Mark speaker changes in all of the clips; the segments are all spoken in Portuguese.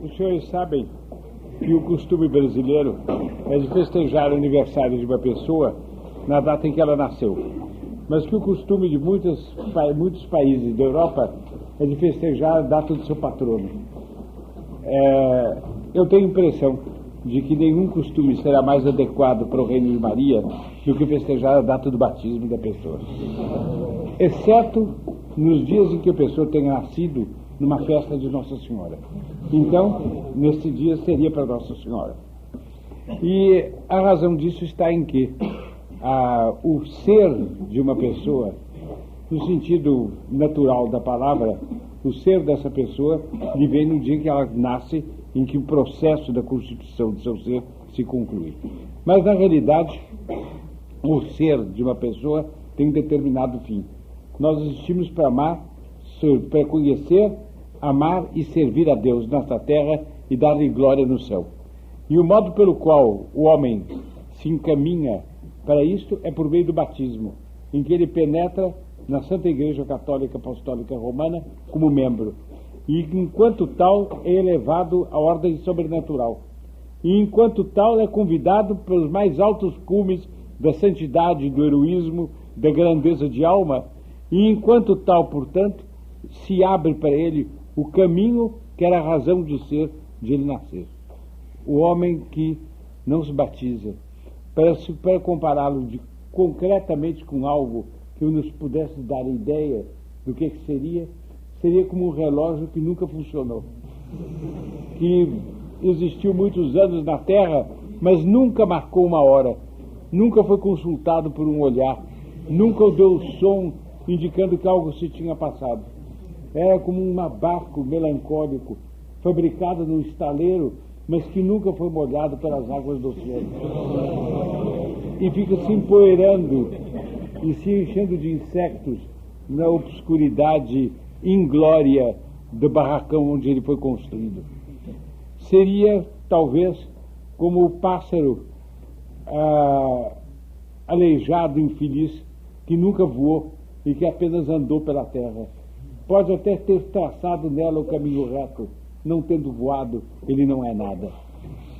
Speaker 1: Os senhores sabem que o costume brasileiro é de festejar o aniversário de uma pessoa na data em que ela nasceu, mas que o costume de muitos países da Europa é de festejar a data do seu patrono. Eu tenho a impressão de que nenhum costume será mais adequado para o Reino de Maria do que festejar a data do batismo da pessoa, exceto nos dias em que a pessoa tenha nascido numa festa de Nossa Senhora. Então, nesse dia seria para Nossa Senhora. E a razão disso está em que o ser de uma pessoa, no sentido natural da palavra, o ser dessa pessoa lhe vem no dia em que ela nasce, em que o processo da constituição do seu ser se conclui. Mas, na realidade, o ser de uma pessoa tem um determinado fim. Nós existimos para amar, para conhecer, amar e servir a Deus nesta terra e dar-lhe glória no céu. E o modo pelo qual o homem se encaminha para isto é por meio do batismo, em que ele penetra na Santa Igreja Católica Apostólica Romana como membro. E enquanto tal é elevado à ordem sobrenatural. E enquanto tal é convidado pelos mais altos cumes da santidade, do heroísmo, da grandeza de alma. E enquanto tal, portanto, se abre para ele o caminho que era a razão de ser de ele nascer. O homem que não se batiza, para compará-lo concretamente com algo que nos pudesse dar ideia do que seria como um relógio que nunca funcionou, que existiu muitos anos na Terra, mas nunca marcou uma hora, nunca foi consultado por um olhar, nunca deu som indicando que algo se tinha passado. Era como um barco melancólico, fabricado num estaleiro, mas que nunca foi molhado pelas águas do oceano. E fica se empoeirando e se enchendo de insectos na obscuridade inglória do barracão onde ele foi construído. Seria, talvez, como o pássaro aleijado, infeliz, que nunca voou e que apenas andou pela terra. Pode até ter traçado nela o caminho reto, não tendo voado, ele não é nada.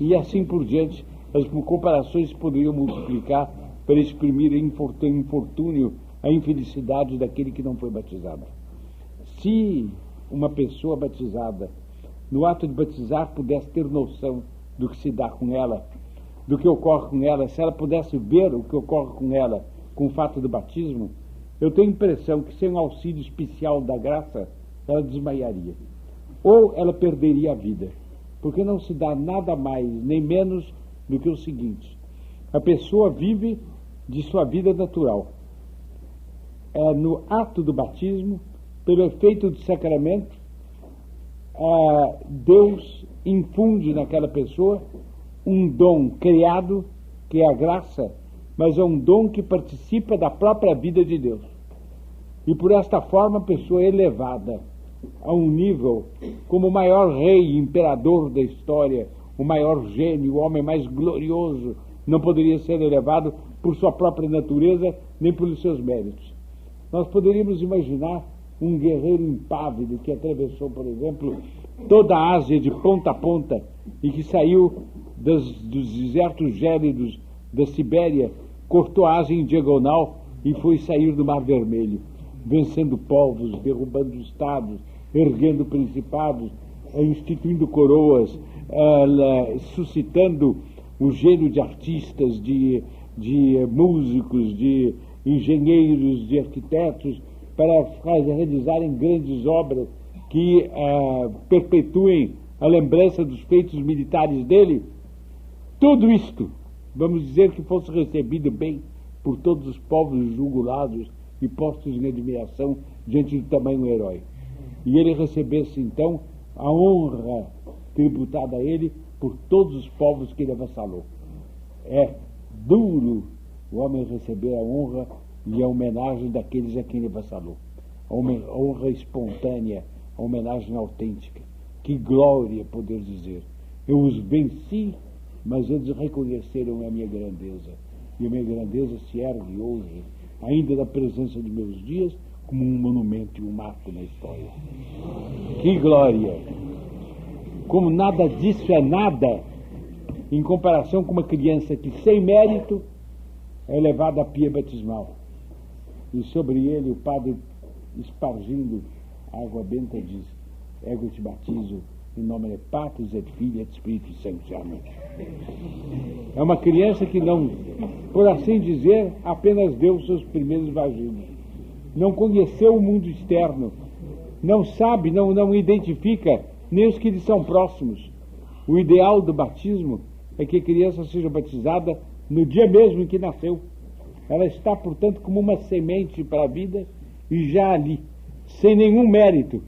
Speaker 1: E assim por diante, as comparações poderiam multiplicar para exprimir o infortúnio, a infelicidade daquele que não foi batizado. Se uma pessoa batizada, no ato de batizar, pudesse ter noção do que se dá com ela, do que ocorre com ela, se ela pudesse ver o que ocorre com ela com o fato do batismo, eu tenho a impressão que sem o auxílio especial da graça, ela desmaiaria. Ou ela perderia a vida. Porque não se dá nada mais, nem menos do que o seguinte: a pessoa vive de sua vida natural. No ato do batismo, pelo efeito do sacramento, Deus infunde naquela pessoa um dom criado, que é a graça, mas é um dom que participa da própria vida de Deus. E por esta forma a pessoa é elevada a um nível como o maior rei, imperador da história, o maior gênio, o homem mais glorioso, não poderia ser elevado por sua própria natureza, nem pelos seus méritos. Nós poderíamos imaginar um guerreiro impávido que atravessou, por exemplo, toda a Ásia de ponta a ponta e que saiu dos desertos gélidos da Sibéria, cortou a Ásia em diagonal e foi sair do Mar Vermelho, vencendo povos, derrubando estados, erguendo principados, instituindo coroas, suscitando o gênio de artistas, de músicos, de engenheiros, de arquitetos, para realizarem grandes obras que perpetuem a lembrança dos feitos militares dele. Tudo isto, vamos dizer que fosse recebido bem por todos os povos jugulados e postos em admiração diante do tamanho herói. E ele recebesse, então, a honra tributada a ele por todos os povos que ele avassalou. É duro o homem receber a honra e a homenagem daqueles a quem ele avassalou. A honra espontânea, a homenagem autêntica. Que glória poder dizer: eu os venci, mas eles reconheceram a minha grandeza. E a minha grandeza se ergue hoje, ainda na presença de meus dias, como um monumento e um marco na história. Que glória! como nada disso é nada, em comparação com uma criança que, sem mérito, é levada à pia batismal. E sobre ele o padre, espargindo água benta, diz: ego te batizo em nome de Patris et Filii et Spiritus Sancti. Amém. É uma criança que não, por assim dizer, apenas deu seus primeiros vaginos. Não conheceu o mundo externo. Não sabe, não identifica nem os que lhe são próximos. O ideal do batismo é que a criança seja batizada no dia mesmo em que nasceu. Ela está, portanto, como uma semente para a vida e já ali, sem nenhum mérito,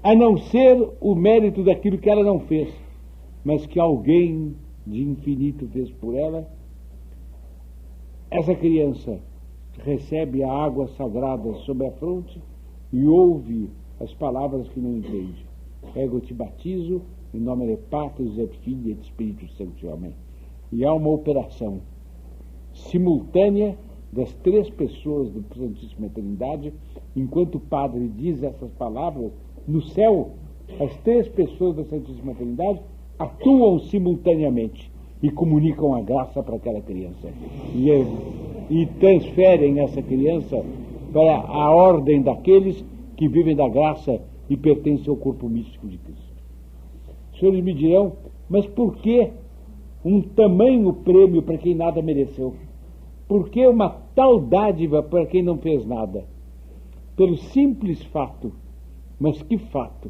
Speaker 1: a não ser o mérito daquilo que ela não fez, mas que alguém de infinito fez por ela. Essa criança recebe a água sagrada sobre a fronte e ouve as palavras que não entende. Ego te batizo em nome de Patris et Filii et Spiritus Sancti. Amém. E há uma operação simultânea das três pessoas da Santíssima Trindade. Enquanto o padre diz essas palavras, no céu, as três pessoas da Santíssima Trindade atuam simultaneamente e comunicam a graça para aquela criança e transferem essa criança para a ordem daqueles que vivem da graça e pertencem ao corpo místico de Cristo. Os senhores me dirão, mas por que um tamanho prêmio para quem nada mereceu? Por que uma tal dádiva para quem não fez nada? Pelo simples fato, mas que fato?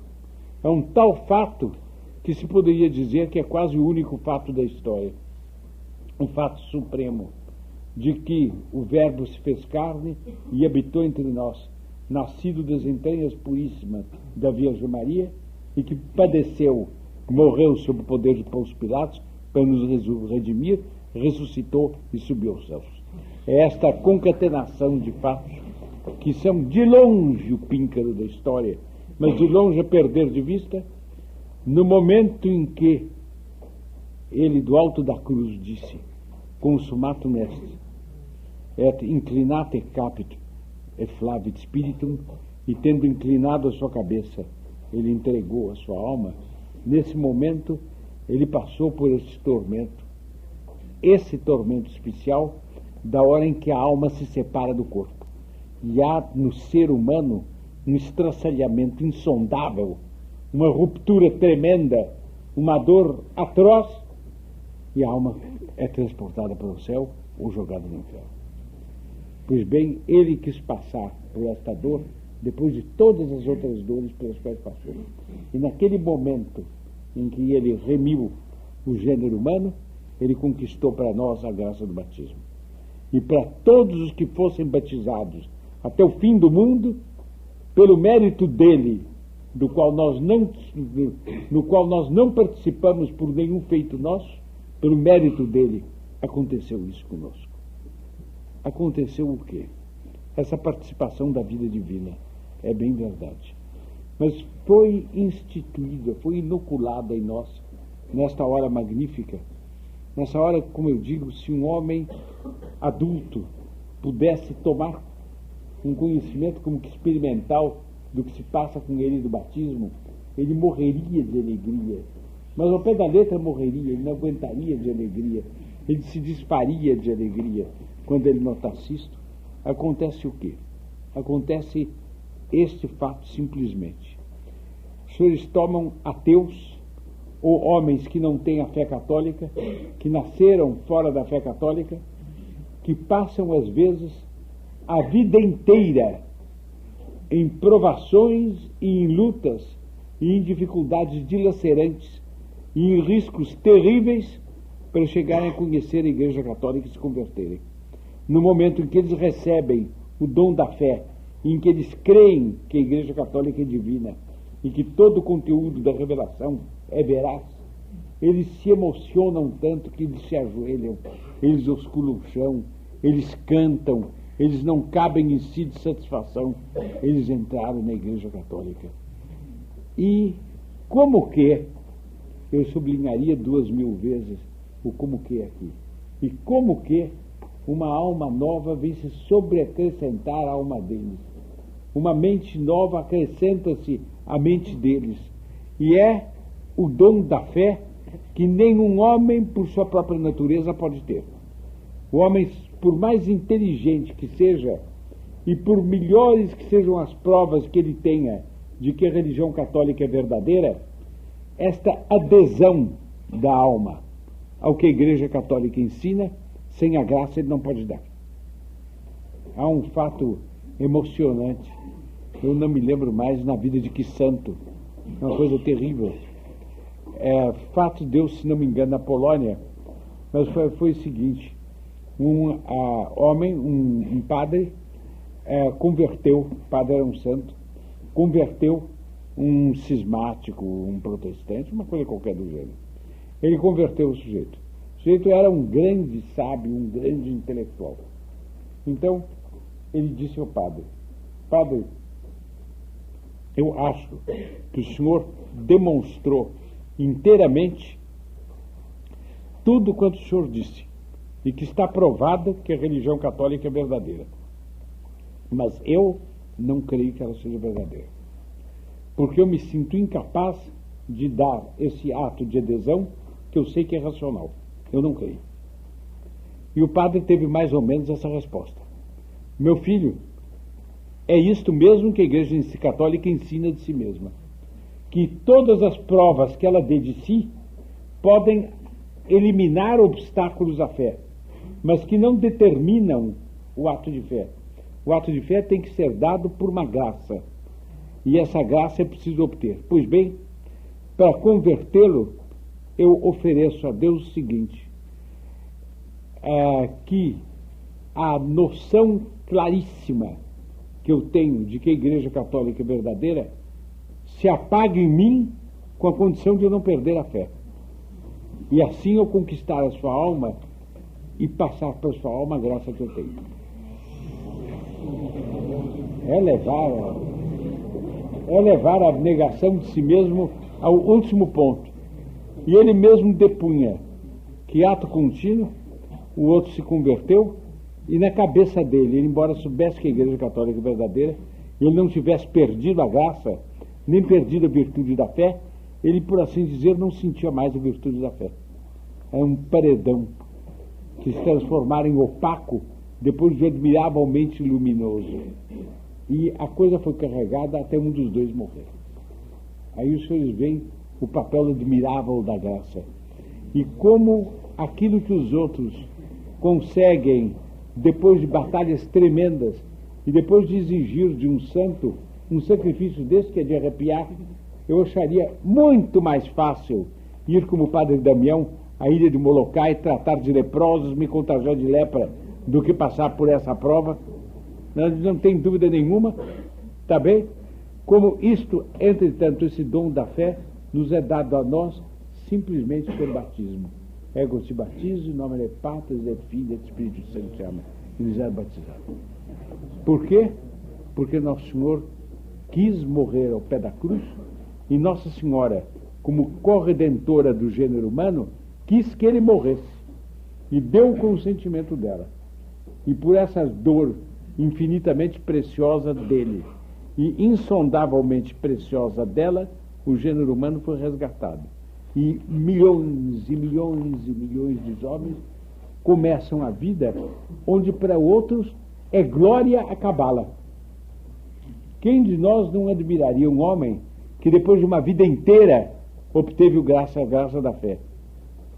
Speaker 1: É um tal fato que se poderia dizer que é quase o único fato da história. Um fato supremo, de que o Verbo se fez carne e habitou entre nós, nascido das entranhas puríssimas da Virgem Maria, e que padeceu, morreu sob o poder de Pôncio Pilatos para nos redimir, ressuscitou e subiu aos céus. É esta concatenação de fatos que são de longe o píncaro da história, mas de longe a perder de vista, no momento em que ele, do alto da cruz, disse: consumatum est, et inclinate capit e flavit spiritum, e tendo inclinado a sua cabeça, ele entregou a sua alma. Nesse momento, ele passou por esse tormento especial da hora em que a alma se separa do corpo. E há no ser humano um estraçalhamento insondável, uma ruptura tremenda, uma dor atroz, e a alma é transportada para o céu ou jogada no inferno. Pois bem, ele quis passar por esta dor depois de todas as outras dores pelas quais passou. E naquele momento em que ele remiu o gênero humano, ele conquistou para nós a graça do batismo. E para todos os que fossem batizados até o fim do mundo, pelo mérito dele, no qual nós não participamos por nenhum feito nosso, pelo mérito dele, aconteceu isso conosco. Aconteceu o quê? Essa participação da vida divina, é bem verdade. Mas foi instituída, foi inoculada em nós, nesta hora magnífica, nessa hora, como eu digo, se um homem adulto pudesse tomar um conhecimento como que experimental do que se passa com ele do batismo, ele morreria de alegria. Mas ao pé da letra morreria, ele não aguentaria de alegria, ele se desfaria de alegria quando ele notasse isto. Acontece o quê? Acontece este fato simplesmente. Os senhores tomam ateus ou homens que não têm a fé católica, que nasceram fora da fé católica, que passam às vezes a vida inteira em provações e em lutas e em dificuldades dilacerantes e em riscos terríveis para chegarem a conhecer a Igreja Católica e se converterem. No momento em que eles recebem o dom da fé, em que eles creem que a Igreja Católica é divina e que todo o conteúdo da revelação é veraz, eles se emocionam tanto que eles se ajoelham, eles osculam o chão, eles cantam, eles não cabem em si de satisfação, eles entraram na Igreja Católica. E como que, eu sublinharia 2000 vezes o como que aqui, e como que uma alma nova vem se sobreacrescentar à alma deles. Uma mente nova acrescenta-se à mente deles. E é o dom da fé que nenhum homem, por sua própria natureza, pode ter. O homem, por mais inteligente que seja, e por melhores que sejam as provas que ele tenha de que a religião católica é verdadeira, esta adesão da alma ao que a Igreja Católica ensina, sem a graça ele não pode dar. Há um fato emocionante, eu não me lembro mais na vida de que santo, uma coisa terrível. Fato deu, se não me engano, na Polônia, mas foi o seguinte: um homem, um padre, converteu, o padre era um santo, converteu um cismático, um protestante, uma coisa qualquer do gênero. Ele converteu o sujeito. O sujeito era um grande sábio, um grande intelectual. Então, ele disse ao padre: Padre, eu acho que o senhor demonstrou inteiramente tudo quanto o senhor disse e que está provado que a religião católica é verdadeira. Mas eu não creio que ela seja verdadeira, porque eu me sinto incapaz de dar esse ato de adesão que eu sei que é racional. Eu não creio. E o padre teve mais ou menos essa resposta: meu filho, é isto mesmo que a Igreja Católica ensina de si mesma, que todas as provas que ela dê de si podem eliminar obstáculos à fé, mas que não determinam o ato de fé. O ato de fé tem que ser dado por uma graça, e essa graça é preciso obter. Pois bem, para convertê-lo, eu ofereço a Deus o seguinte: que a noção claríssima que eu tenho de que a Igreja Católica é verdadeira se apague em mim com a condição de eu não perder a fé. E assim eu conquistar a sua alma e passar para a sua alma a graça que eu tenho. É levar a negação de si mesmo ao último ponto. E ele mesmo depunha que, ato contínuo, o outro se converteu, e na cabeça dele, ele, embora soubesse que a Igreja Católica é verdadeira, ele não tivesse perdido a graça, nem perdido a virtude da fé, ele, por assim dizer, não sentia mais a virtude da fé. É um paredão que se transformara em opaco depois de admiravelmente luminoso. E a coisa foi carregada até um dos dois morrer. Aí os senhores veem o papel admirável da graça. E como aquilo que os outros conseguem, depois de batalhas tremendas, e depois de exigir de um santo um sacrifício desse que é de arrepiar, eu acharia muito mais fácil ir como o padre Damião à ilha de Molokai, tratar de leprosos, me contagiar de lepra, do que passar por essa prova. Não tem dúvida nenhuma, tá bem? Como isto, entretanto, esse dom da fé nos é dado a nós simplesmente pelo batismo. Ego se batizo, em nome de Patris et Filii et Espírito Santo se ama, e nos é batizado. Por quê? Porque Nosso Senhor quis morrer ao pé da cruz, e Nossa Senhora, como corredentora do gênero humano, quis que ele morresse, e deu o consentimento dela. E por essa dor infinitamente preciosa dele, e insondavelmente preciosa dela, o gênero humano foi resgatado. E milhões e milhões e milhões de homens começam a vida onde para outros é glória acabá-la. Quem de nós não admiraria um homem que depois de uma vida inteira obteve a graça da fé?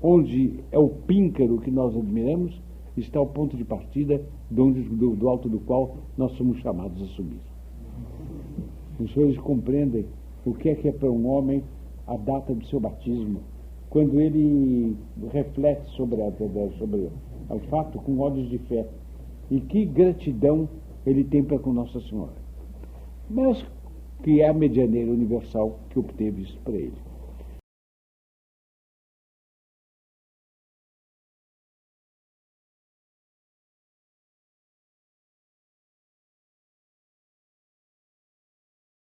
Speaker 1: Onde é o píncaro que nós admiramos, está o ponto de partida do alto do qual nós somos chamados a subir. Os senhores compreendem o que é para um homem a data do seu batismo, quando ele reflete sobre o fato com olhos de fé, e que gratidão ele tem para com Nossa Senhora, mas que é a medianeira universal que obteve isso para ele.